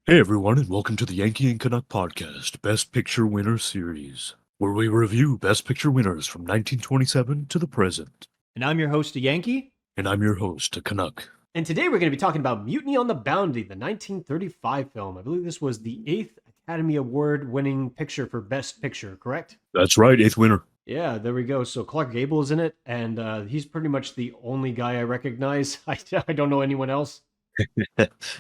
Hey everyone, and welcome to the Yankee and Canuck podcast, Best Picture Winner Series, where we review Best Picture winners from 1927 to the present. And I'm your host, a Yankee. And I'm your host, a Canuck. And today we're going to be talking about Mutiny on the Bounty, the 1935 film. I believe this was the 8th Academy Award winning picture for Best Picture, correct? That's right, 8th winner. Yeah, there we go. So Clark Gable is in it, and he's pretty much the only guy I recognize. I don't know anyone else.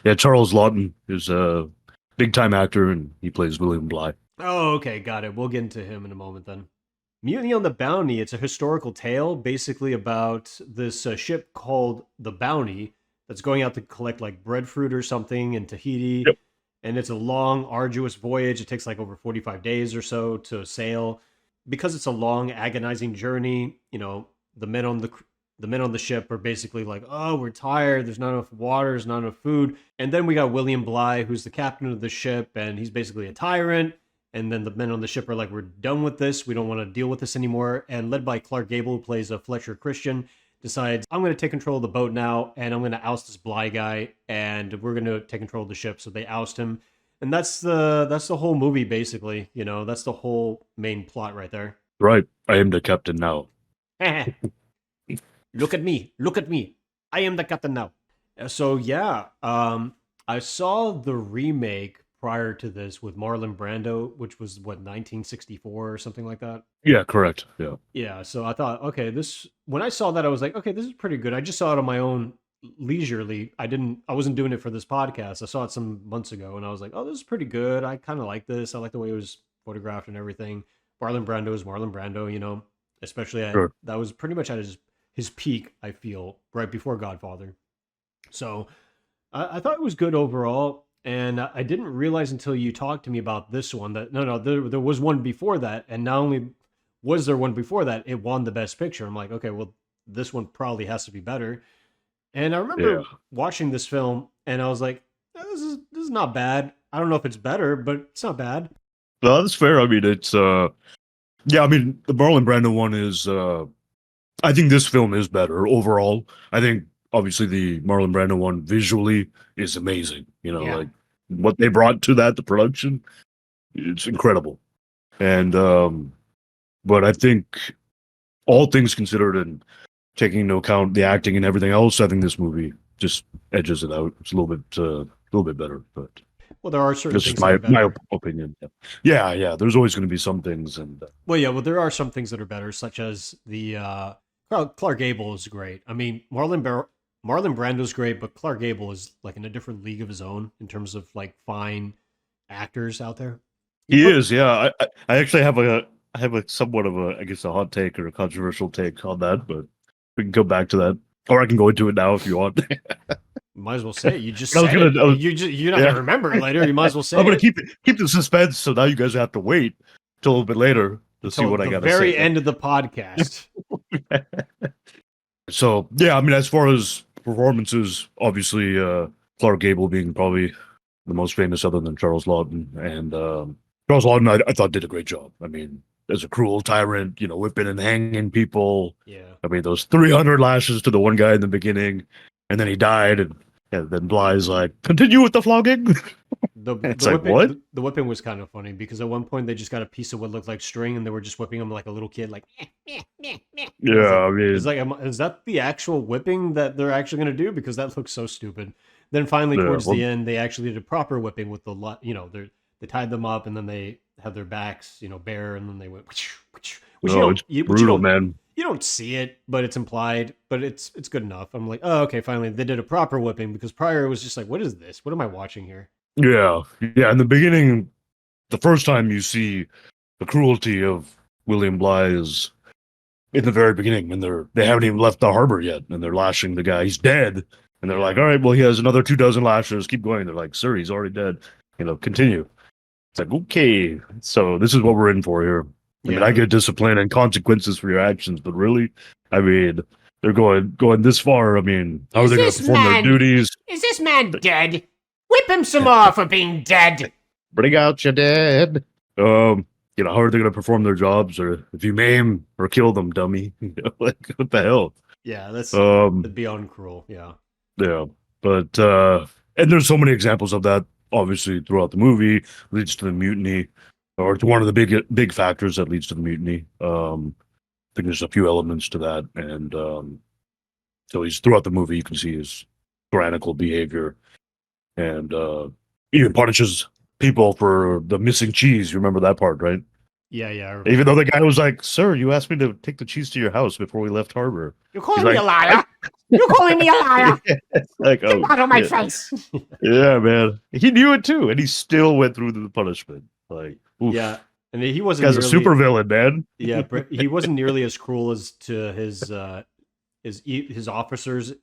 Yeah, Charles Lawton is a big-time actor, and he plays William Bligh. Oh, okay, got it. We'll get into him in a moment then. Mutiny on the Bounty, it's a historical tale basically about this ship called the Bounty that's going out to collect like breadfruit or something in Tahiti. Yep. And it's a long, arduous voyage. It takes like over 45 days or so to sail. Because it's a long, agonizing journey, the men on the ship are basically like, "Oh, we're tired. There's not enough water. There's not enough food." And then we got William Bligh, who's the captain of the ship, and he's basically a tyrant. And then the men on the ship are like, "We're done with this. We don't want to deal with this anymore." And led by Clark Gable, who plays a Fletcher Christian, decides, "I'm going to take control of the boat now, and I'm going to oust this Bligh guy, and we're going to take control of the ship." So they oust him, and that's the whole movie basically. That's the whole main plot right there. Right, I am the captain now. Look at me. Look at me. I am the captain now. So yeah, I saw the remake prior to this with Marlon Brando, which was what 1964 or something like that. Yeah, correct. Yeah. Yeah, so I thought, okay, this when I saw that I was like, okay, this is pretty good. I just saw it on my own leisurely. I wasn't doing it for this podcast. I saw it some months ago and I was like, oh, this is pretty good. I kind of like this. I like the way it was photographed and everything. Marlon Brando is Marlon Brando, especially Sure. that was pretty much at his peak, I feel, right before Godfather. So I thought it was good overall, and I didn't realize until you talked to me about this one that no, there was one before that, and not only was there one before that, it won the Best Picture. I'm like, okay, well, this one probably has to be better. And I remember Yeah. watching this film, and I was like, this is not bad. I don't know if it's better, but it's not bad. No, that's fair. I mean, it's, yeah, I mean, the Marlon Brando one is, I think this film is better overall. I think obviously the Marlon Brando one visually is amazing. Yeah. Like what they brought to that, the production, it's incredible. And but I think all things considered and taking into account the acting and everything else, I think this movie just edges it out. It's a little bit better, but Well, there are certain that's things just that are my better. opinion. Yeah, yeah. There's always going to be some things, and Well, yeah, well, there are some things that are better, such as the Clark Gable is great. I mean, Marlon Brando's great, but Clark Gable is like in a different league of his own in terms of like fine actors out there. He he put is. Yeah, I actually have a somewhat of a, I guess, a hot take or a controversial take on that, but we can go back to that, or I can go into it now if you want. Might as well say it. You just I was said gonna, it. I was, You're not yeah. gonna remember it later. You might as well say I'm gonna it keep the suspense, so now you guys have to wait till a little bit later to see until what I the gotta very say. end of the podcast. So yeah, I mean, as far as performances, obviously Clark Gable being probably the most famous, other than Charles Lawton, and Charles Lawton, I thought did a great job. I mean, as a cruel tyrant, whipping and hanging people. Yeah. I mean, those 300 lashes to the one guy in the beginning, and then he died, and then Bligh's like, continue with the flogging. The It's the like, what? the whipping was kind of funny because at one point they just got a piece of what looked like string and they were just whipping him like a little kid, like. I was like, Yeah, I mean, is that the actual whipping that they're actually going to do? Because that looks so stupid. Then finally, yeah, towards well, the end, they actually did a proper whipping with they tied them up and then they had their backs, bare, and then they went, which no, it's brutal, man. you don't see it, but it's implied, but it's good enough. I'm like, oh, okay, finally they did a proper whipping because prior it was just like, what is this? What am I watching here? Yeah, yeah. In the beginning, the first time you see the cruelty of William Bligh is in the very beginning when they haven't even left the harbor yet, and they're lashing the guy. He's dead, and they're like, "All right, well, he has another 24 lashes. Keep going." They're like, "Sir, he's already dead. Continue." It's like, okay, so this is what we're in for here. I mean, I get discipline and consequences for your actions, but really, I mean, they're going this far. I mean, how are they going to perform their duties? Is this man dead? Whip him some more for being dead. Bring out your dead. How are they going to perform their jobs? Or if you maim or kill them, dummy. Like, what the hell? Yeah, that's Um, beyond cruel. Yeah. yeah, but and there's so many examples of that obviously throughout the movie leads to the mutiny, or to one of the big factors that leads to the mutiny. I think there's a few elements to that, and so he's throughout the movie you can see his tyrannical behavior, and even punishes people for the missing cheese. You remember that part, right? Yeah, yeah. I remember. Even though the guy was like, "Sir, you asked me to take the cheese to your house before we left harbor." You're calling He's me like, a liar? You're calling me a liar? like, Get oh, out of my shit. face! Yeah, man. He knew it too, and he still went through the punishment. Like, oof. Yeah, and he This wasn't guy's a nearly. super villain, man. Yeah, but he wasn't nearly as cruel as to his officers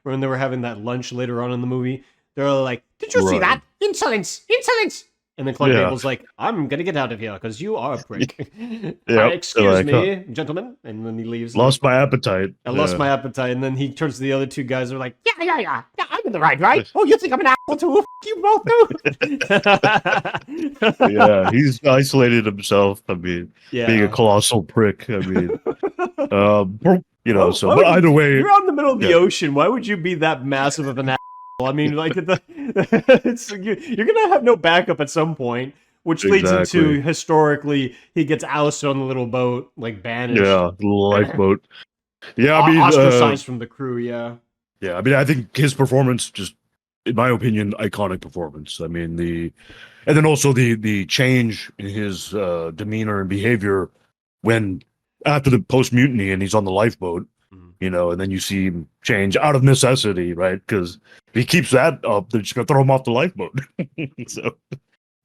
when they were having that lunch later on in the movie. They're like, Did you see Right. that? Insolence! Insolence! and then Clark Yeah. Gable's like, "I'm gonna get out of here because you are a prick." Yeah, Excuse like, me, gentlemen. And then he leaves. Lost my appetite. I lost Yeah. my appetite, and then he turns to the other two guys. They're like, Yeah, I'm in the right? Oh, you think I'm an asshole too? F- you both do. Yeah, he's isolated himself. I mean, yeah. being a colossal prick. I mean, you know. Why- So, why but would either way, You're out in the middle of the yeah. ocean. Why would you be that massive of an asshole? I mean, like, you're gonna have no backup at some point, which leads into Exactly. historically he gets ousted on the little boat, like banished, Yeah, the lifeboat. Yeah, I mean, ostracized from the crew. Yeah, yeah, I mean, I think his performance, just in my opinion, iconic performance. I mean, and then also the change in his demeanor and behavior when after the post mutiny and he's on the lifeboat, Mhm. you know, and then you see him change out of necessity, right? Because if he keeps that up, they're just gonna throw him off the lifeboat. So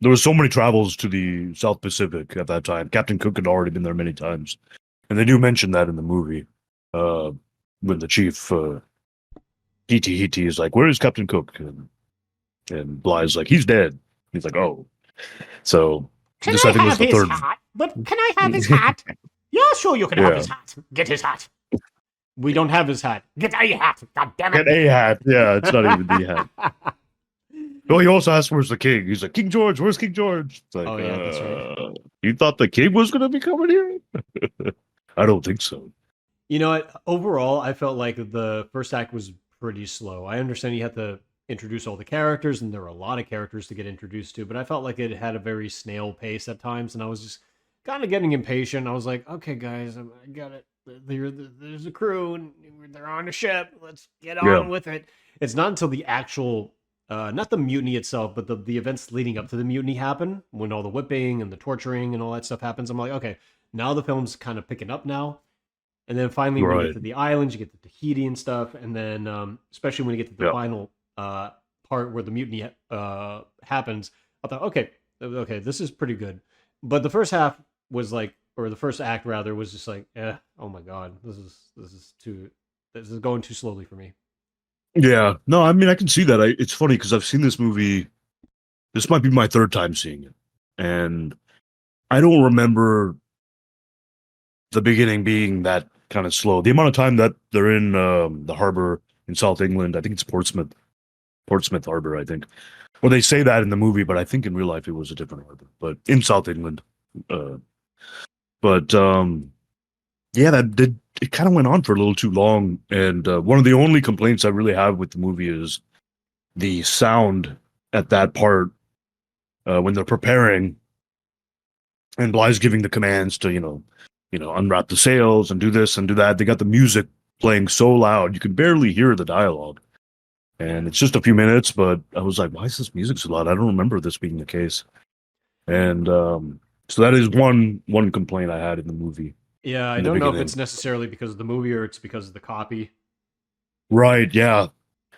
there was so many travels to the South Pacific at that time. Captain Cook had already been there many times, and they do mention that in the movie when the chief. Hiti is like, "Where is Captain Cook?" And Bly's like, "He's dead." He's like, "Oh." So Can this, I I think, was have the his third. hat? But can I have his hat? Yeah, sure, you can have Yeah. his hat. Get his hat. we don't have his hat. Get a hat. God damn Get it. a hat. Yeah, it's not even the hat. Well, he also asked, "Where's the king?" He's like, "King George. Where's King George?" It's like, Oh, yeah, that's right. You thought the king was gonna be coming here? I don't think so. You know what? Overall, I felt like the first act was pretty slow. I understand you had to introduce all the characters, and there were a lot of characters to get introduced to, but I felt like it had a very snail pace at times, and I was just kind of getting impatient. I was like, okay, guys, I got it. There's a crew, and they're on a ship. Let's get on Yeah. with it. It's not until the actual, not the mutiny itself, but the events leading up to the mutiny happen, when all the whipping and the torturing and all that stuff happens. I'm like, okay, now the film's kind of picking up now. And then finally, when you Right. get to the islands, you get to Tahiti and stuff, and then especially when you get to the Yeah. final part where the mutiny happens, I thought, okay, this is pretty good. But the first half was like, or the first act rather, was just like, oh my god, this is going too slowly for me. Yeah. No, I mean, I can see that. It's funny because I've seen this movie. This might be my third time seeing it, and I don't remember the beginning being that kind of slow. The amount of time that they're in the harbor in South England, I think it's Portsmouth Harbor, I think. Well, they say that in the movie, but I think in real life it was a different harbor, but in South England. But yeah, it kind of went on for a little too long. And one of the only complaints I really have with the movie is the sound at that part when they're preparing and Bly's giving the commands to, unwrap the sails and do this and do that. They got the music playing so loud you can barely hear the dialogue. And it's just a few minutes, but I was like, why is this music so loud? I don't remember this being the case. And so that is one complaint I had in the movie. Yeah, I In the don't know if beginning. it's necessarily because of the movie or it's because of the copy. Right, yeah.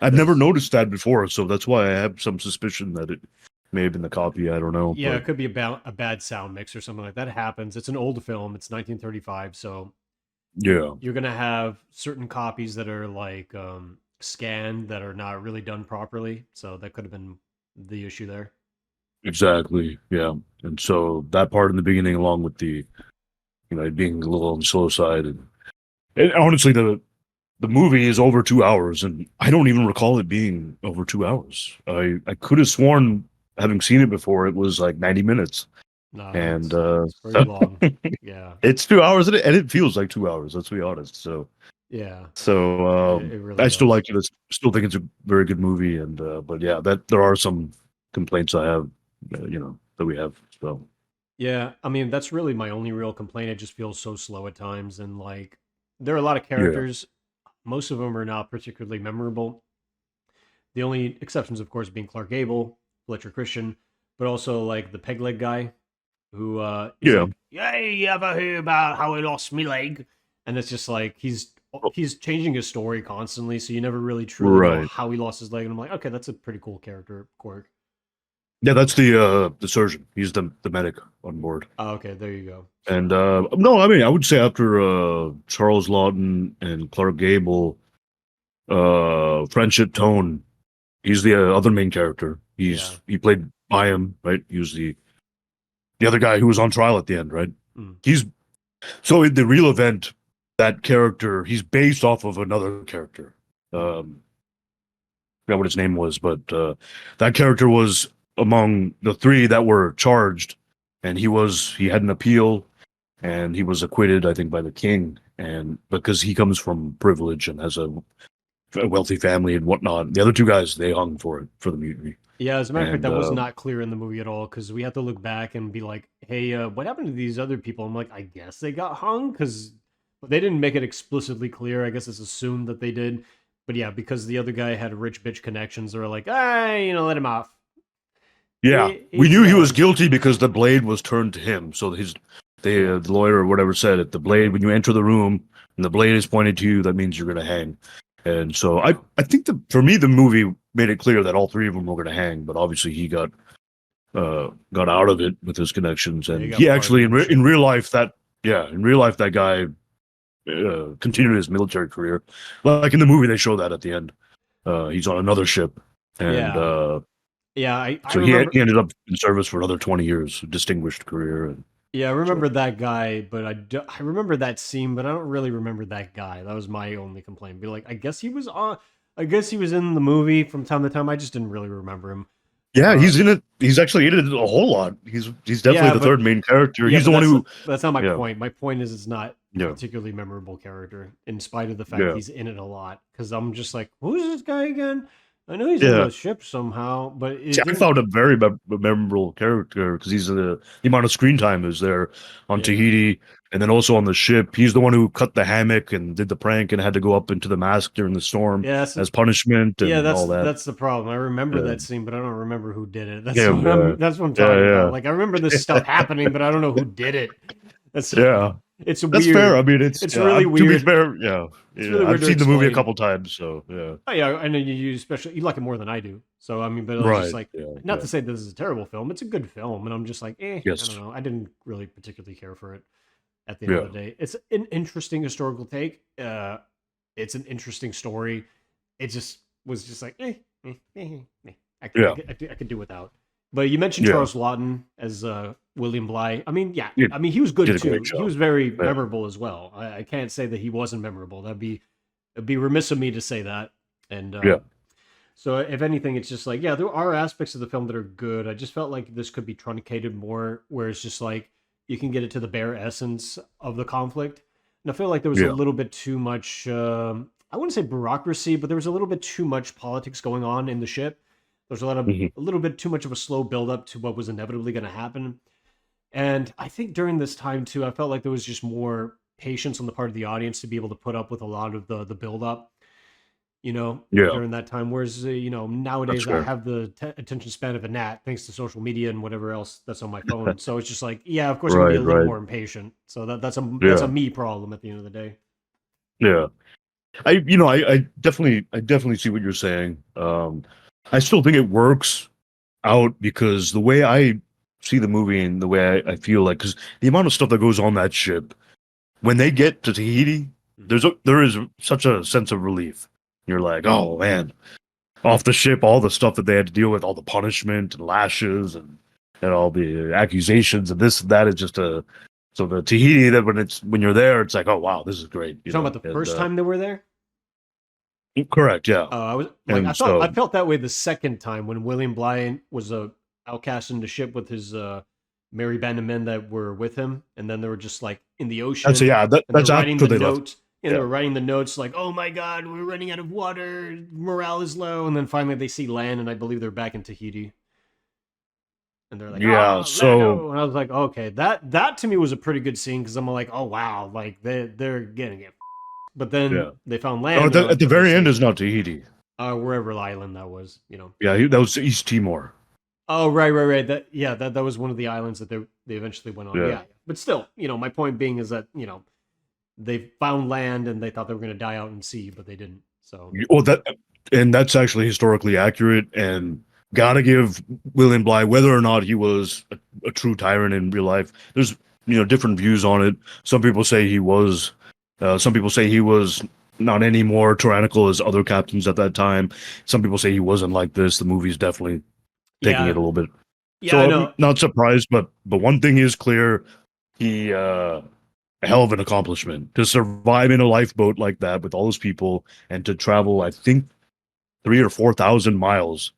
I've never That's- noticed that before, so that's why I have some suspicion that it may have been the copy. I don't know. Yeah, it but could be a bad sound mix or something like that. It happens. It's an old film. It's 1935, so yeah, you're gonna have certain copies that are like scanned that are not really done properly. So that could have been the issue there. exactly. Yeah. And so that part in the beginning, along with the, it being a little on the slow side. And honestly, the movie is over 2 hours, and I don't even recall it being over 2 hours. I could have sworn, having seen it before, it was like 90 minutes. No, And it's pretty long. Yeah, it's 2 hours, and it feels like 2 hours, let's be honest. So yeah. So It really I still does. like it. I still think it's a very good movie, and but yeah, that there are some complaints I have, that we have. So Yeah, I mean that's really my only real complaint. It just feels so slow at times, and like there are a lot of yeah, characters. Most of them are not particularly memorable. The only exceptions, of course, being Clark Gable, Fletcher Christian, but also like the peg leg guy who he's yeah, like, "Yeah, you ever hear about how I lost my leg?" And it's just like he's changing his story constantly, so you never really truly know right. how he lost his leg. And I'm like, okay, that's a pretty cool character quirk. Yeah, that's the surgeon. He's the medic on board. Oh, okay, there you go. And So no, I mean, I would say after Charles Lawton and Clark Gable, Friendship Tone, he's the other main character. yeah, He played Byam, right? He was the other guy who was on trial at the end, right? mm, He's so in the real event, that character he's based off of another character. I forgot what his name was, but that character was among the three that were charged, and he had an appeal, and he was acquitted, I think, by the king, and because he comes from privilege and has a wealthy family and whatnot. The other two guys they hung for the mutiny, yeah. As a matter of fact, and that was not clear in the movie at all because we had to look back and be like, "Hey, what happened to these other people?" I'm like, I guess they got hung because they didn't make it explicitly clear. I guess it's assumed that they did. But yeah, because the other guy had rich bitch connections, they were like, "Ah, let him off." yeah, we He's knew he was young. guilty because the blade was turned to him. So the lawyer or whatever said it. The blade, when you enter the room and the blade is pointed to you, that means you're going to hang. And so I think for me, the movie made it clear that all three of them were going to hang, but obviously he got out of it with his connections. Yeah, And got he actually, pardoned. in real life, that guy continued his military career. Like in the movie, they show that at the end. He's on another ship. And Yeah, yeah. I so remember. he ended up in service for another 20 years, a distinguished career. And Yeah, I so, remember that guy, but I remember that scene, but I don't really remember that guy. That was my only complaint. Be like, I guess he was on. I guess he was in the movie from time to time. I just didn't really remember him. yeah, Uh, he's in it. He's actually in it a whole lot. He's definitely yeah, the but third main character. yeah, He's but the one who, that's not my yeah, point. My point is, it's not a yeah, particularly memorable character, in spite of the fact yeah, he's in it a lot. Because I'm just like, who's this guy again? I know he's in yeah. the ship somehow, but See, it I didn't. found him very memorable character because he's the amount of screen time is there on Yeah. Tahiti and then also on the ship. He's the one who cut the hammock and did the prank and had to go up into the mast during the storm Yeah, as punishment yeah, and all that. that's the problem. I remember Yeah, that scene, but I don't remember who did it. him. Yeah, That's what I'm yeah, talking about. yeah, Like I remember this stuff happening, but I don't know who did it. That's yeah. it's That's fair. I weird. mean, It's yeah. really To be weird. fair, yeah, It's really yeah. weird I've to seen the movie a explain. couple times, so yeah. Oh yeah, I know you especially you like it more than I do. So I mean, but I was just Right. like, Yeah. not Yeah. to say this is a terrible film. It's a good film, and I'm just like, I don't Yes. know. I didn't really particularly care for it. At the end of Yeah. the day, it's an interesting historical take. It's an interesting story. It just was just like, Yeah. I could do without. But you mentioned Yeah. Charles Lawton as William Bly. I mean, yeah, You I mean he was did good a great too. He job. was very Yeah. memorable as well. I can't say that he wasn't memorable. It'd be remiss of me to say that. And Yeah. so, if anything, it's just like, yeah, there are aspects of the film that are good. I just felt like this could be truncated more, where it's just like you can get it to the bare essence of the conflict. And I feel like there was a Yeah. little bit too much, I wouldn't say bureaucracy, but there was a little bit too much politics going on in the ship. There's Mhm. a little bit too much of a slow build up to what was inevitably going to happen. And I think during this time too, I felt like there was just more patience on the part of the audience to be able to put up with a lot of the build up, Yeah. during that time. Whereas, That's nowadays I fair. have the attention span of a gnat thanks to social media and whatever else that's on my phone. So it's just like, yeah, of course I'm gonna be Right. a little Right. more impatient. So that's a Yeah. me problem at the end of the day. Yeah. I definitely see what you're saying. I still think it works out because the way I see the movie and the way I feel like, because the amount of stuff that goes on that ship, when they get to Tahiti, Mhm. there is such a sense of relief. You're like, oh man, off the ship, all the stuff that they had to deal with, all the punishment and lashes and all the accusations and this and that is just a so the Tahiti that when you're there, it's like, oh wow, this is great, You're talking about the and first time they were there? correct, yeah, I was like, and so I felt that way the second time when William Bly was outcast in the ship with his merry band of men that were with him, and then they were just like in the that's ocean, yeah, and they're that's writing after the they left, notes, and they yeah, were writing the notes like, "Oh my God, we're running out of water, morale is low," and then finally they see land, and I believe they're back in Tahiti. and they're like, Yeah, "Oh, so Lando," and I was like, "Okay, that to me was a pretty good scene because I'm like, oh wow, like they're getting it." But then yeah. they found No, Lando at the and they very end saved is not Tahiti. wherever island that was, you know. Yeah, that was East Timor. Oh, right. That was one of the islands that they eventually went on. Yeah, Yeah, but still, you know, my point being is that they found land and they thought they were going to die out in sea, but they didn't. So well, that's actually historically accurate, and gotta give William Bligh, whether or not he was a true tyrant in real life. There's different views on it. Some people say he was. Some people say he was not any more tyrannical as other captains at that time. Some people say he wasn't like this. The movie's definitely taking it yeah, a little bit. yeah, So I I'm know. not surprised, but one thing is clear: he a hell of an accomplishment to survive in a lifeboat like that with all those people and to travel, I think, 3 or 4 thousand miles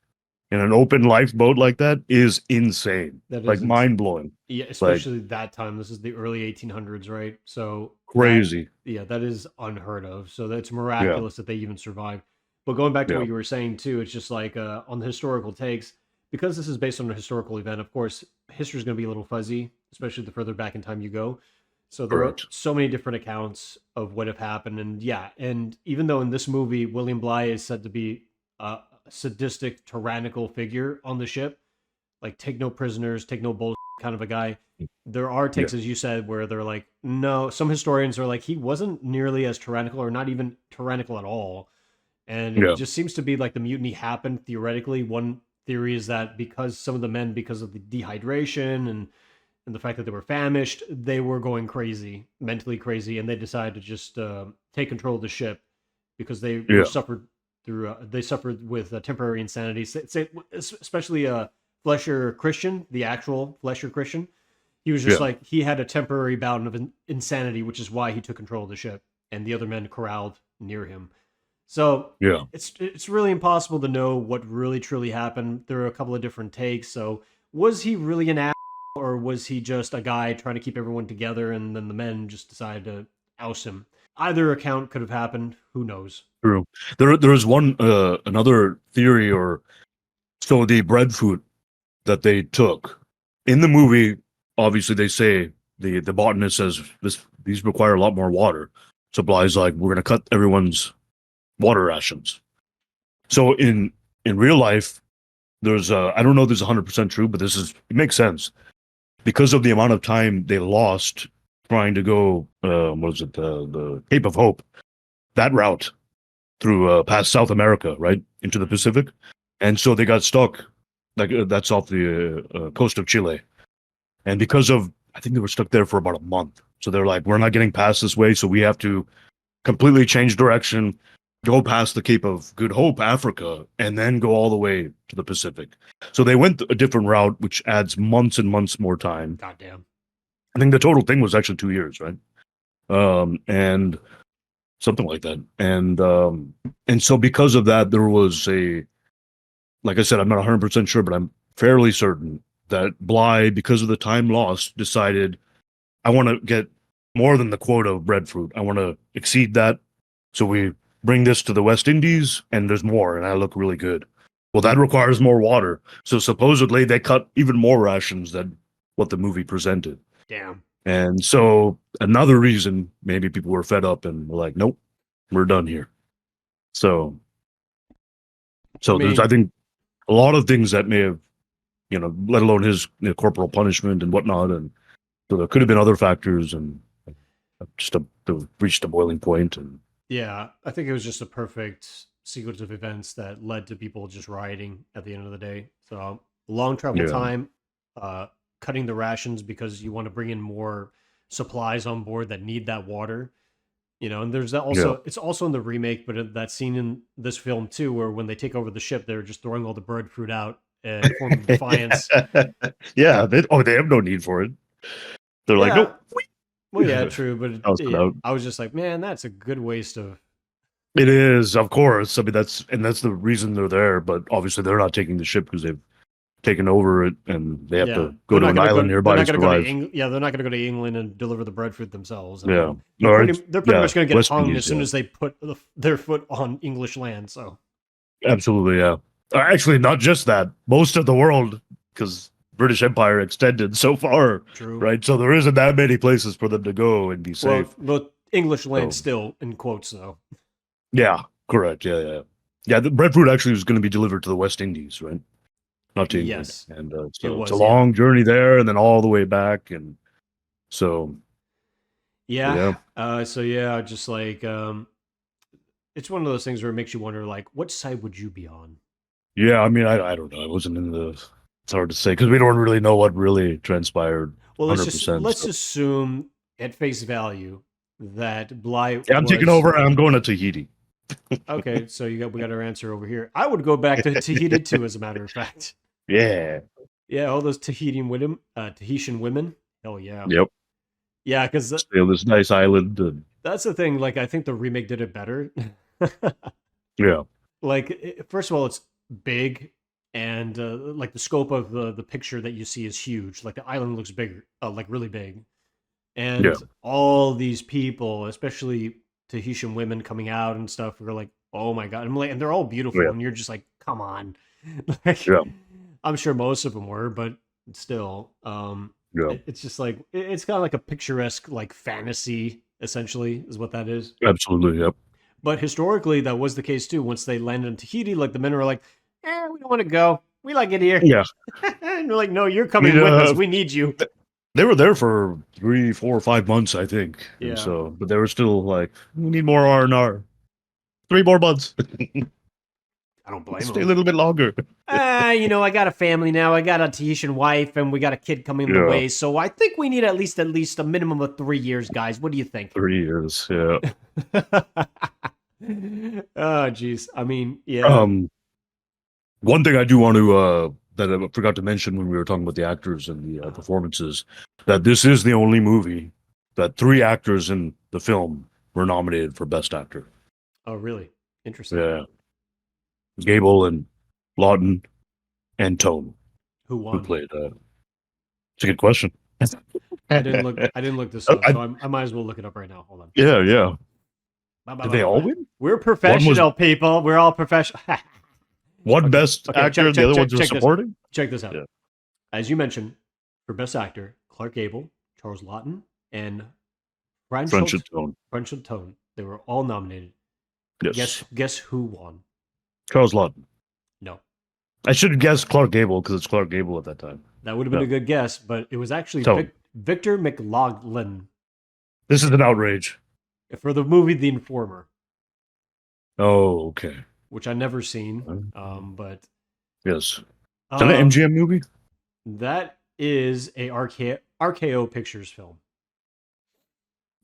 in an open lifeboat like that is insane, That like isn't. mind blowing, Yeah, like especially that time. This is the early 1800s, right? So crazy. that is unheard of. So that's Yeah, miraculous that they even survived. But going back to yeah, what you were saying too, it's just like on the historical takes, because this is based on a historical event. Of course, history is going to be a little fuzzy, especially the further back in time you go. So there are correct. so many different accounts of what have happened, and yeah, and even though in this movie William Bligh is said to be a sadistic, tyrannical figure on the ship, like take no prisoners, take no bullshit kind of a guy. There are Yeah, takes, as you said, where they're like, no, some historians are like, he wasn't nearly as tyrannical or not even tyrannical at all. And it yeah, just seems to be like the mutiny happened theoretically. One theory is that because some of the men, because of the dehydration and the fact that they were famished, they were going crazy, mentally crazy, and they decided to just take control of the ship because they were yeah, suffered through they suffered with temporary insanity. Especially Flesher Christian, the actual Flesher Christian, he was just yeah, like he had a temporary bout of insanity, which is why he took control of the ship, and the other men corralled near him. So yeah. it's really impossible to know what really truly happened. There are a couple of different takes. So was he really an ass, or was he just a guy trying to keep everyone together, and then the men just decided to oust him? Either account could have happened. Who knows? True. There is one another theory, or so the breadfruit that they took in the movie. Obviously, they say the botanist says these require a lot more water. So Bly's like, we're gonna cut everyone's water rations. So in real life, there's I don't know if this is 100% true, but it makes sense because of the amount of time they lost trying to go what is it the Cape of Hope, that route through past South America, right into the Pacific, and so they got stuck. Like that's off the coast of Chile, and because of I think they were stuck there for about a month. So they're like, we're not getting past this way, so we have to completely change direction, go past the Cape of Good Hope, Africa, and then go all the way to the Pacific. So they went a different route, which adds months and months more time. Goddamn. I think the total thing was actually 2 years, right? And something like that. And so because of that, there was like I said, I'm not 100% sure, but I'm fairly certain that Bly, because of the time lost, decided I want to get more than the quota of breadfruit. I want to exceed that. So we bring this to the West Indies, and there's more, and I look really good. Well, that requires more water. So supposedly they cut even more rations than what the movie presented. Damn. And so another reason maybe people were fed up and were like, nope, we're done here. So I there's I mean, think a lot of things that may have, let alone his corporal punishment and whatnot. And so there could have been other factors and just to reach the boiling point. And yeah, I think it was just a perfect sequence of events that led to people just rioting at the end of the day. So long travel yeah, time, uh, cutting the rations because you want to bring in more supplies on board that need that water. And there's yeah. it's also in the remake, but that scene in this film too, where when they take over the ship, they're just throwing all the breadfruit out in form of defiance. Yeah, they have no need for it. They're like, Yeah, nope. well, yeah, true, but Toss it out. I was just like, man, that's a good waste of. It is, of course. I mean, that's the reason they're there. But obviously, they're not taking the ship because they've taken over it, and they have Yeah, to go to an island They're nearby to not gonna go to survive. England. Yeah, they're not gonna go to England and deliver the breadfruit themselves. I Yeah, mean, no, it's they're pretty yeah, much gonna get West hung as Indies. soon Yeah, as they put their foot on English land. So absolutely. Yeah, actually, not just that. Most of the world, because British Empire extended so far, True. right? So there isn't that many places for them to go and be Well, safe. the English land So- still in quotes though. Yeah, correct. Yeah. The breadfruit actually was going to be delivered to the West Indies, right? Not to England. Yes, And it so it's was, a yeah. long journey there, and then all the way back, and so Yeah. So yeah, just like it's one of those things where it makes you wonder, like, what side would you be on? yeah. I mean, I don't know. I wasn't in the. It's hard to say because we don't really know what really transpired. Well, 100%. let's So. assume at face value that Bly Yeah, I'm taking was over. And I'm going to Tahiti. okay. So we got our answer over here. I would go back to Tahiti too, as a matter of fact. Yeah. Yeah, all those Tahitian women. Hell yeah. Yep. Yeah, because Stay on this nice island. And, that's the thing. Like, I think the remake did it better. yeah. Like, first of all, it's big, and like the scope of the picture that you see is huge. Like the island looks bigger, like really big, and Yeah. all these people, especially Tahitian women, coming out and stuff, are like, oh my god, I'm like, and they're all beautiful, Yeah. and you're just like, come on. Like, Yeah. I'm sure most of them were, but still, Yeah. it's just like it's kind of like a picturesque, like fantasy, essentially, is what that is. Absolutely. Yep. But historically, that was the case too. Once they landed in Tahiti, like the men were like, we don't want to go. We like it here. Yeah. And they're like, no, you're coming with us. We need you. They were there for 3, 4, 5 months, I think. Yeah. And so, but they were still like, we need more R&R. 3 more months. I don't blame Stay a them. little bit longer. I got a family now. I got a Tahitian wife, and we got a kid coming the Yeah. way. So I think we need at least a minimum of 3 years, guys. What do you think? 3 years. Yeah. Oh, jeez. I mean, yeah. One thing I do want to that I forgot to mention when we were talking about the actors and the performances, that this is the only movie that 3 actors in the film were nominated for Best Actor. Oh, really? Interesting. Yeah, Gable and Lawton and Tone, Who who won? played. It's a good question. I didn't look this up, so I might as well look it up right now. Hold on. Yeah. Bye, bye, Did bye, they bye, all bye. win? We're professional people. We're all professional. One Okay, Best okay, Actor, the other ones are supporting. Check this out. Yeah. As you mentioned, for Best Actor, Clark Gable, Charles Lawton, and French and Tone. French and Tone. They were all nominated. Yes. Guess who won? Charles Lawton. No. I should have guessed Clark Gable because it's Clark Gable at that time. That would have been No. a good guess, but it was actually Tone. Victor McLaughlin This is an outrage. for the movie The Informer, Oh, okay. which I never seen. But Yes. Is that an MGM movie? that is a RKO Pictures film.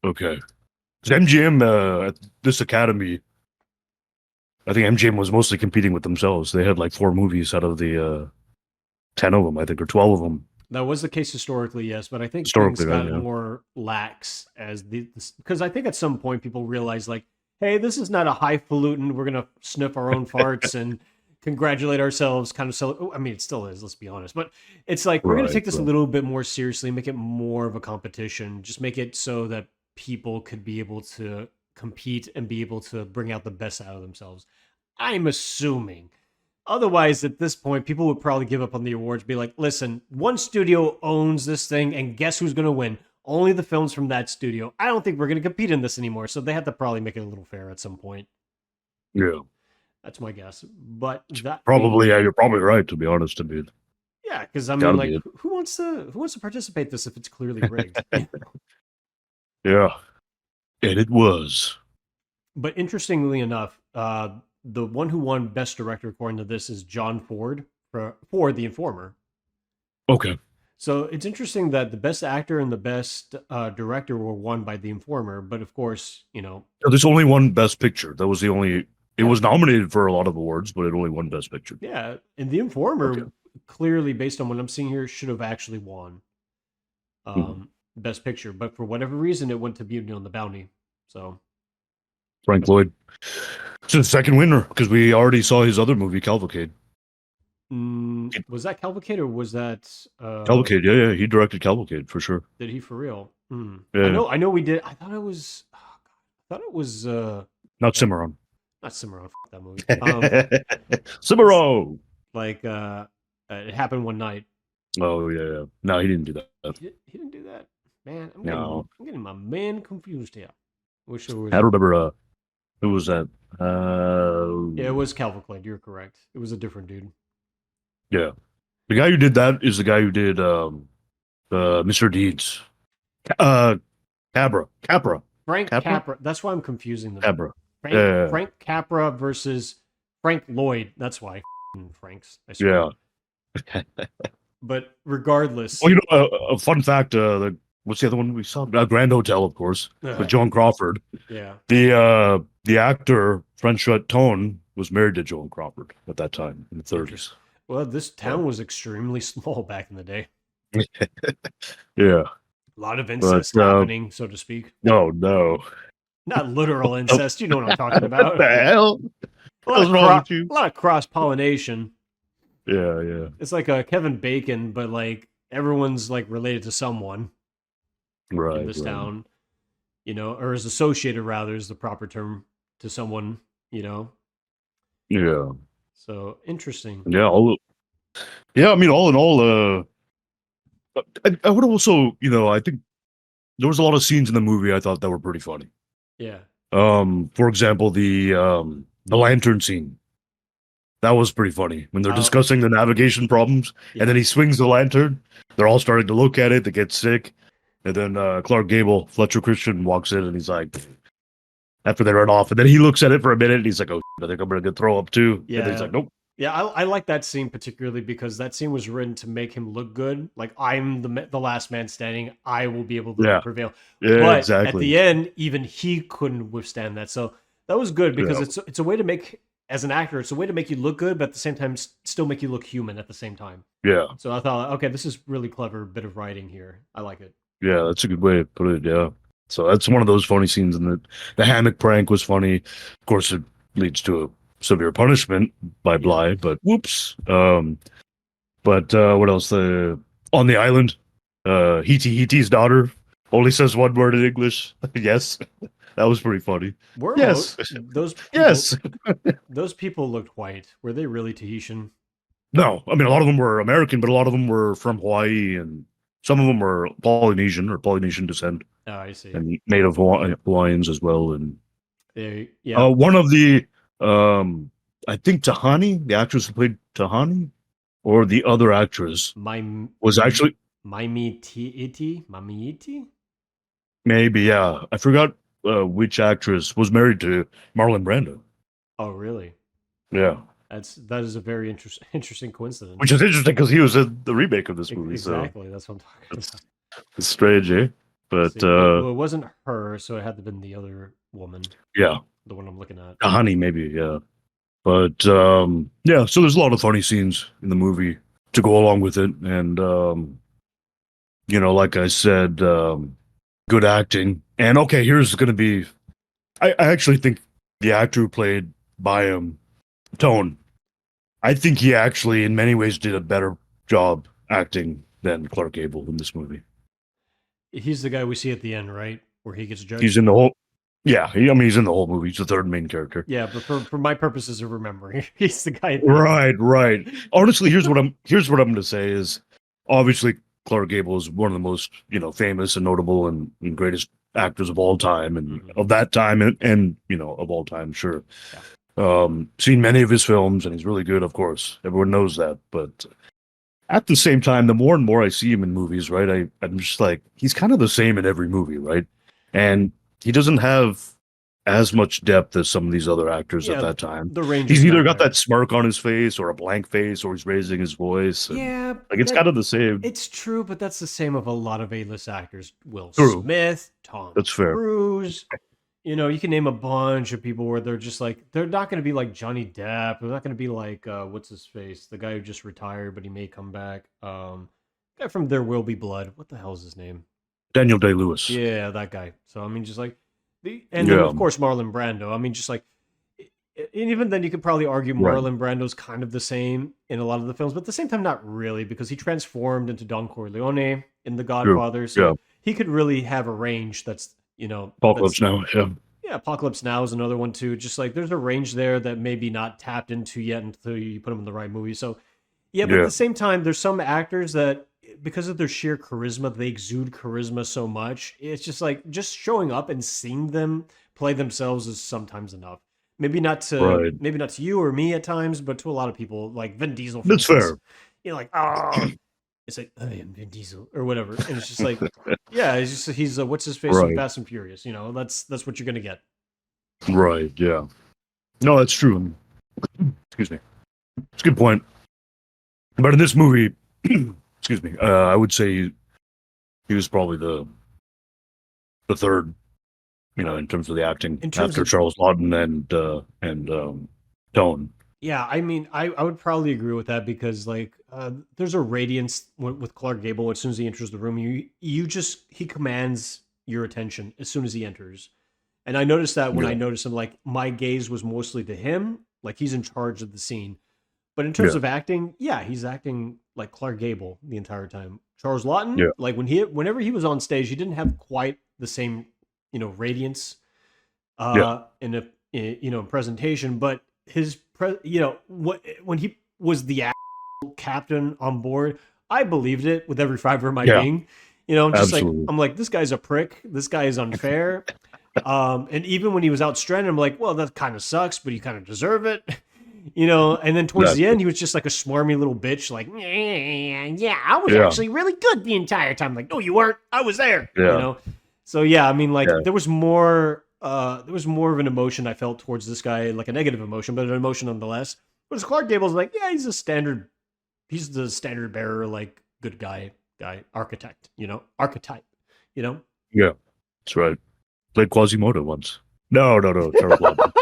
Okay. 'Cause MGM, at this Academy, I think MGM was mostly competing with themselves. They had like 4 movies out of the 10 of them, I think, or 12 of them. That was the case historically, yes, but I think things Historically, got right, yeah. more lax as because I think at some point people realized, like, hey, this is not a highfalutin. We're gonna sniff our own farts and congratulate ourselves, kind of. I mean, it still is. Let's be honest, but it's like we're gonna Right, take this a right. little bit more seriously, make it more of a competition, just make it so that people could be able to compete and be able to bring out the best out of themselves. I'm assuming. Otherwise, at this point, people would probably give up on the awards, be like, listen, one studio owns this thing, and guess who's going to win? Only the films from that studio. I don't think we're going to compete in this anymore, so they have to probably make it a little fair at some point. Yeah. That's my guess. But that Probably, yeah, you're probably right, to be honest. I mean, yeah, because I mean, Gotta like, be it. who wants to participate in this if it's clearly rigged? yeah. And it was. But interestingly enough, the one who won Best Director according to this is John Ford for The Informer. Okay. So it's interesting that the Best Actor and the Best Director were won by The Informer, but of course, There's only one Best Picture. That was the only. It was nominated for a lot of awards, but it only won Best Picture. yeah, and The Informer Okay. clearly, based on what I'm seeing here, should have actually won Mhm. Best Picture, but for whatever reason, it went to Beauty and the Bounty. So Frank Lloyd. It's the second winner because we already saw his other movie, Cavalcade. was that Cavalcade or was that Cavalcade, yeah. He directed Cavalcade for sure. Did he for real? Yeah. I know we did. I thought it was. Oh God, I thought it was Not Cimarron. not Cimarron. Fuck that movie. Cimarron! Like it happened one night. Oh yeah. No, he didn't do that. He didn't do that. Man, No, I'm getting my man confused here. Wish it I was. don't remember. Who was that? Yeah, it was Calvin Klein. You're correct. It was a different dude. Yeah, the guy who did that is the guy who did Mr. Deeds. Uh, Capra, Frank Capra, Capra. That's why I'm confusing them. Capra. Yeah, Frank Capra versus Frank Lloyd. That's why Franks. I swear. yeah. But regardless, Well, you know, a fun fact. What's the other one we saw? Grand Hotel, of course, with Joan Crawford. yeah. The actor Franchot Tone was married to Joan Crawford at that time in the 30s. Well, this town was extremely small back in the day. Yeah, A lot of but incest happening, so to speak. no, no. Not literal What incest. You know what I'm talking about. the hell? What's wrong with you? A lot of cross pollination. Yeah, yeah. It's like a Kevin Bacon, but like everyone's like related to someone Right, in this right. town, or is associated rather is the proper term to someone, Yeah, So interesting. yeah. Yeah, I mean, all in all, I would also, I think there was a lot of scenes in the movie I thought that were pretty funny. Yeah. For example, the lantern scene. That was pretty funny when they're Oh, discussing the navigation problems, yeah. and then he swings the lantern. They're all starting to look at it. They get sick, and then Clark Gable, Fletcher Christian, walks in, and he's like, after they run off, and then he looks at it for a minute, and he's like, "Oh, I think I'm gonna get throw up too." And then he's Yeah. like, "Nope." Yeah, I like that scene particularly because that scene was written to make him look good. Like I'm the last man standing. I will be able to Yeah, prevail. yeah, But at exactly. the end, even he couldn't withstand that. So that was good because Yeah, it's a way to make as an actor, it's a way to make you look good, but at the same time, still make you look human at the same time. yeah, So I thought, okay, this is really clever bit of writing here. I like it. yeah. That's a good way to put it. Yeah. So that's one of those funny scenes, and the hammock prank was funny. Of course, it leads to a severe punishment by Yeah. Bly, but whoops. But what else? On the island, Hiti's daughter only says one word in English. Yes, that was pretty funny. Were Yes, those people yes. those people looked white? Were they really Tahitian? No, I mean a lot of them were American, but a lot of them were from Hawaii, and some of them were Polynesian or Polynesian descent, Oh, I see. and native Hawaiians as well. And Yeah, one of the, I think Tahani, the actress who played Tahani, or the other actress my was actually Mamiiti? maybe, yeah. I forgot which actress was married to Marlon Brando. Oh, really? Yeah, That is a very interesting which coincidence. is interesting because he was in the remake of this movie. So Exactly, that's what I'm talking it's about. it's strange, eh? Let's But see. Well, it wasn't her, so it had to have been the other woman, yeah, the one I'm looking at. Tahani maybe, yeah. But yeah, so there's a lot of funny scenes in the movie to go along with it, and like I said, good acting. And okay, here's going to be. I actually think the actor who played Byam, Tone, I think he actually, in many ways, did a better job acting than Clark Gable in this movie. He's the guy we see at the end, right? Where he gets He's judged? in the whole. Yeah, I mean, he's in the whole movie. He's the third main character. Yeah, but for my purposes of remembering, he's the guy at the end. Right, right. Honestly, here's what I'm going to say is obviously Clark Gable is one of the most, famous and notable and greatest actors of all time and of that time and of all time, sure. Seen many of his films and he's really good, of course. Everyone knows that, but at the same time, the more and more I see him in movies, right, I'm just like he's kind of the same in every movie, right? And he doesn't have as much depth as some of these other actors at Yeah, that time. the range He's is either not got there. that smirk on his face or a blank face or he's raising his voice. And, Yeah, like it's kind of the same. It's true, but that's the same of a lot of A-list actors. Will True. Smith, Tom That's fair. Cruise. You can name a bunch of people where they're just like they're not going to be like Johnny Depp. They're not going to be like what's his face, the guy who just retired but he may come back. Guy from There Will Be Blood. What the hell is his name? Daniel Day-Lewis. Yeah, that guy. So I mean, just like and then of course Marlon Brando. I mean, just like. And even then, you could probably argue Marlon Brando's kind of the same in a lot of the films, but at the same time, not really, because he transformed into Don Corleone in The Godfather. So he could really have a range that's, Apocalypse Now. Yeah, Apocalypse Now is another one too. Just like there's a range there that maybe not tapped into yet until you put him in the right movie. So Yeah, but at Yeah. the same time, there's some actors that, because of their sheer charisma, they exude charisma so much. It's just like just showing up and seeing them play themselves is sometimes enough. Right. Maybe not to you or me at times, but to a lot of people, like Vin Diesel, for That's instance. fair. Like, oh, it's like I am Vin Diesel or whatever, and it's just like, yeah, he's what's his face from Right. Fast and Furious. That's what you're gonna get. Right. Yeah. No, that's true. Excuse me. It's a good point. But in this movie, excuse me, I would say he was probably the third, in terms of the acting In terms after of Charles Lawton and Tone. Yeah, I mean, I would probably agree with that because like there's a radiance with Clark Gable as soon as he enters the room. He commands your attention as soon as he enters, and I noticed that when I Yeah. noticed him, like my gaze was mostly to him, like he's in charge of the scene. But in terms Yeah. of acting, yeah, he's acting like Clark Gable the entire time. Charles Lawton, Yeah. like whenever he was on stage, he didn't have quite the same radiance Yeah. in presentation, but when he was the actual captain on board, I believed it with every fiber of my Yeah. being. Just like Absolutely. I'm like, this guy's a prick, this guy is unfair. And even when he was out stranded, I'm like, well, that kind of sucks, but you kind of deserve it. And then towards the Exactly. end, he was just like a smarmy little bitch, like, yeah, I was Yeah. actually really good the entire time. Like, no, you weren't. I was there. Yeah. So yeah, I mean, like Yeah. there was more of an emotion I felt towards this guy, like a negative emotion, but an emotion nonetheless. Whereas Clark Gable's like, yeah, he's the standard bearer, like good guy, architect, archetype, you know. Yeah. That's right. Played Quasimodo once. No, Charles Lawton.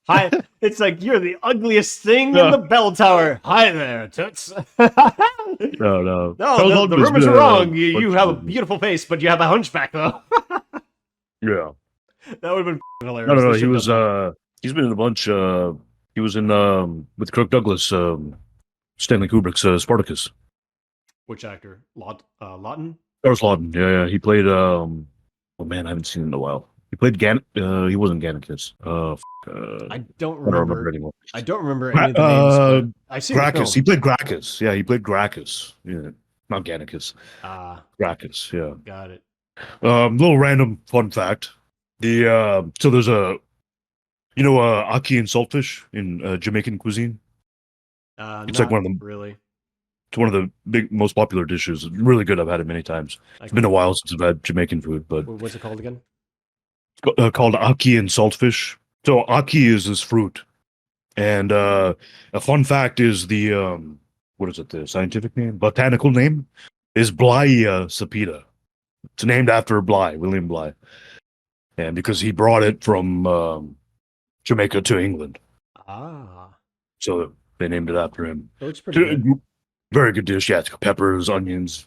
Hi, it's like you're the ugliest thing in No. the bell tower. Hi there, toots. No. No, Charles the Lawton has rumors been are wrong. You bunch have a of movies. beautiful face, but you have a hunchback, though. Yeah. That would have been hilarious. No. They He should've was done that. he's been in a bunch. He was in with Kirk Douglas, Stanley Kubrick's Spartacus. Which actor? Lawton? Charles Lawton. Yeah. He played oh man, I haven't seen it in a while. He played he wasn't Gannicus. I don't I don't remember remember. anymore. I don't remember any of the names, but I've seen the Gracchus. film. He played Gracchus. Yeah, he played Gracchus. Yeah, not Gannicus. Ah, Gracchus. Yeah. got it. Little random fun fact. So there's ackee and saltfish in Jamaican cuisine. It's like Not one of them. really. It's one of the most popular dishes. Really good. I've had it many times. It's been a while since I've had Jamaican food, but What's it called again? it's called ackee and saltfish. So ackee is this fruit, and a fun fact is what is it? The scientific name, botanical name, is Blya sapida. It's named after Bly, William Bly, and because he brought it from Jamaica to England, Ah, so they named it after him. it looks pretty good. Very good dish. Yeah, it's got peppers, onions,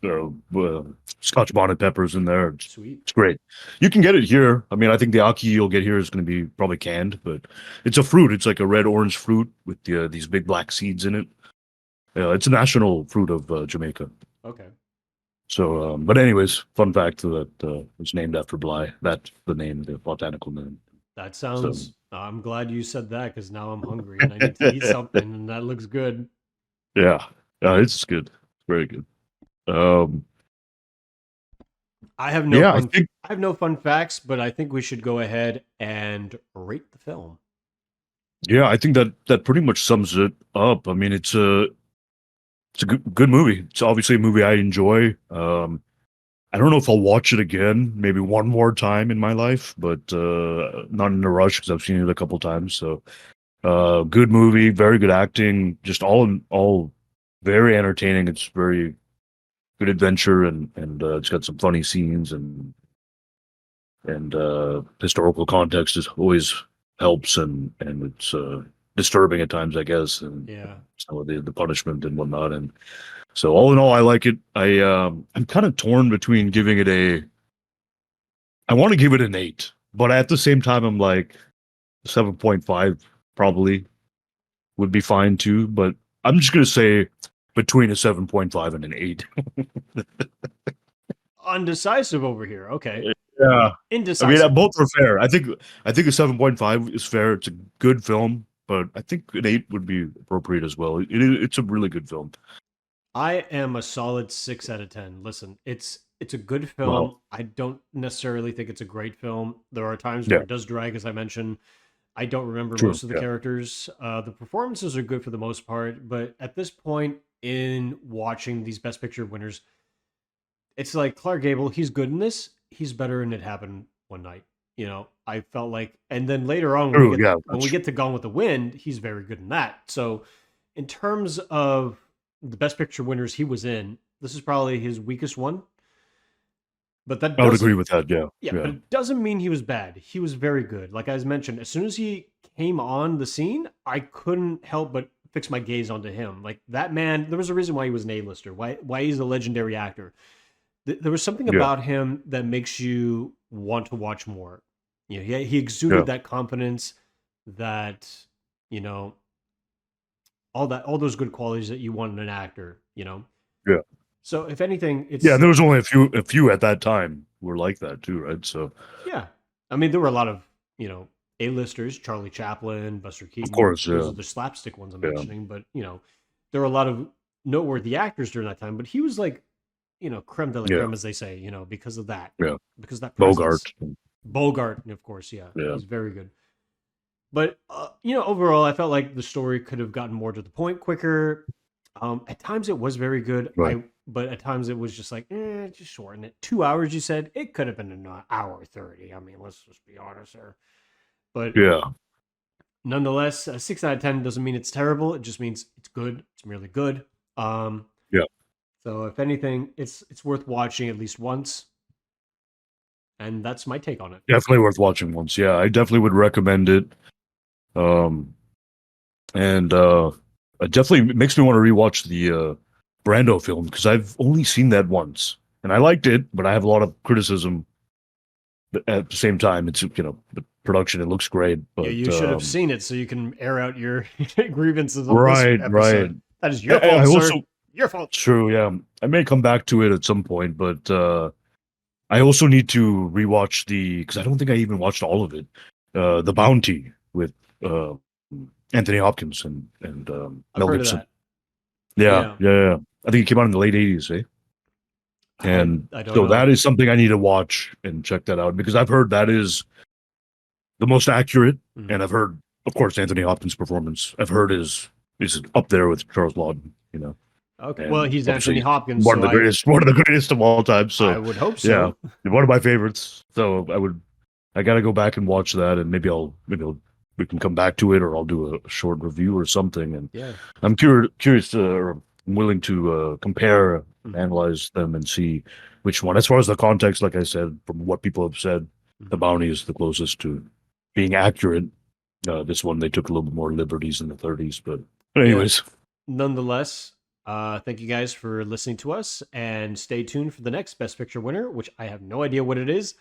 Scotch bonnet peppers in there. Sweet. It's great. You can get it here. I mean, I think the ackee you'll get here is going to be probably canned, but it's a fruit. It's like a red-orange fruit with these big black seeds in it. It's a national fruit of Jamaica. Okay. So, but anyways, fun fact that it's named after Bly. That's the name, the botanical name. That sounds. I'm glad you said that because now I'm hungry and I need to eat something, and that looks good. Yeah, it's good. It's very good. I have no Yeah, fun, I have no fun facts, but I think we should go ahead and rate the film. Yeah, I think that pretty much sums it up. I mean, it's a good movie. It's obviously a movie I enjoy. I don't know if I'll watch it again, maybe one more time in my life, but not in a rush because I've seen it a couple times. So, good movie, very good acting, just all very entertaining. It's very good adventure, and it's got some funny scenes, and historical context is always helps, and it's disturbing at times, I guess, and Yeah. some of the punishment and whatnot. And so, all in all, I like it. I'm kind of torn between giving it I want to give it an 8, but at the same time, I'm like 7.5 probably would be fine too. But I'm just gonna say between a 7.5 and an 8. Undecisive over here. Okay. Yeah. I Indecisive. mean, both are fair. I think a 7.5 is fair. It's a good film. but I think an 8 would be appropriate as well. It's a really good film. I am a solid 6 out of 10. Listen, it's a good film. Well, I don't necessarily think it's a great film. There are times where yeah, it does drag, as I mentioned. I don't remember true. most of the Yeah, characters. The performances are good for the most part, but at this point in watching these Best Picture winners, it's like Clark Gable. He's good in this. He's better in It Happened One Night. I felt like, and then later on true. Yeah, when we that's get to Gone with the Wind, he's very good in that. So, in terms of the Best Picture winners he was in, this is probably his weakest one. But that I would doesn't agree with that. Yeah, yeah, but yeah, it doesn't mean he was bad. He was very good. Like I mentioned, as soon as he came on the scene, I couldn't help but fix my gaze onto him. Like that man, there was a reason why he was an A-lister, why he's a legendary actor. There was something yeah, about him that makes you want to watch more. He yeah, exuded that confidence, that you know, all those good qualities that you want in an actor. yeah, So if anything, yeah. it's And there was only a few at that time who were like that too, right? So yeah. I mean, there were a lot of, A-listers, Charlie Chaplin, Buster of Keaton. course, Those yeah, are the slapstick ones I'm yeah, mentioning, but there were a lot of noteworthy actors during that time, but he was like, creme de la yeah, creme, as they say, because of that, yeah. because of that presence. Bogart. Bogart, of course, yeah, Yeah, he's very good. But overall, I felt like the story could have gotten more to the point quicker. At times, it was very good. right. But at times, it was just like, just shorten it. 2 hours, you said it could have been an hour 30. I mean, let's just be honest here. But Yeah, nonetheless, a 6 out of 10 doesn't mean it's terrible. It just means it's good. It's merely good. Um, yeah. so if anything, it's worth watching at least once. And that's my take on it. Definitely worth watching once. Yeah, I definitely would recommend it. Um, and it definitely makes me want to rewatch the Brando film because I've only seen that once, and I liked it, but I have a lot of criticism. But at the same time, it's the production. It looks great, Yeah, but you should have seen it so you can air out your grievances on this right, right. episode. That is I, your fault, I sir. also Your fault. true. Yeah, I may come back to it at some point, but I also need to rewatch because I don't think I even watched all of it. The Bounty with uh, Anthony Hopkins and I've Mel heard of Gibson. that. Yeah, Yeah. yeah, yeah. I think it came out in the late '80s, eh? And I don't so know. that is something I need to watch and check that out because I've heard that is the most accurate, Mhm. and I've heard, of course, Anthony Hopkins' performance. I've heard is up there with Charles Lawton. Okay. Well, And he's Anthony obviously Hopkins, one of so the greatest of all time. I So would hope yeah, so. one of my favorites. So I got to go back and watch that, and we can come back to it, or I'll do a short review or something. And Yeah. I'm curious to, or I'm willing to compare, Mhm. analyze them, and see which one. As far as the context, like I said, from what people have said, the Mhm. Bounty is the closest to being accurate. This one they took a little bit more liberties in the 30s, but Yeah. anyways, Nonetheless, thank you guys for listening to us, and stay tuned for the next Best Picture winner, which I have no idea what it is.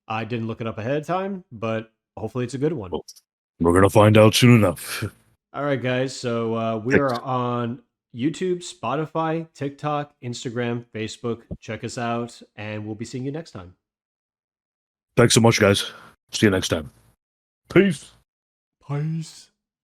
I didn't look it up ahead of time, but hopefully it's a good one. well, we're gonna find out soon enough. All right, guys. So we Thanks. are on YouTube, Spotify, TikTok, Instagram, Facebook. Check us out, and we'll be seeing you next time. Thanks so much, guys. See you next time. Peace. Peace.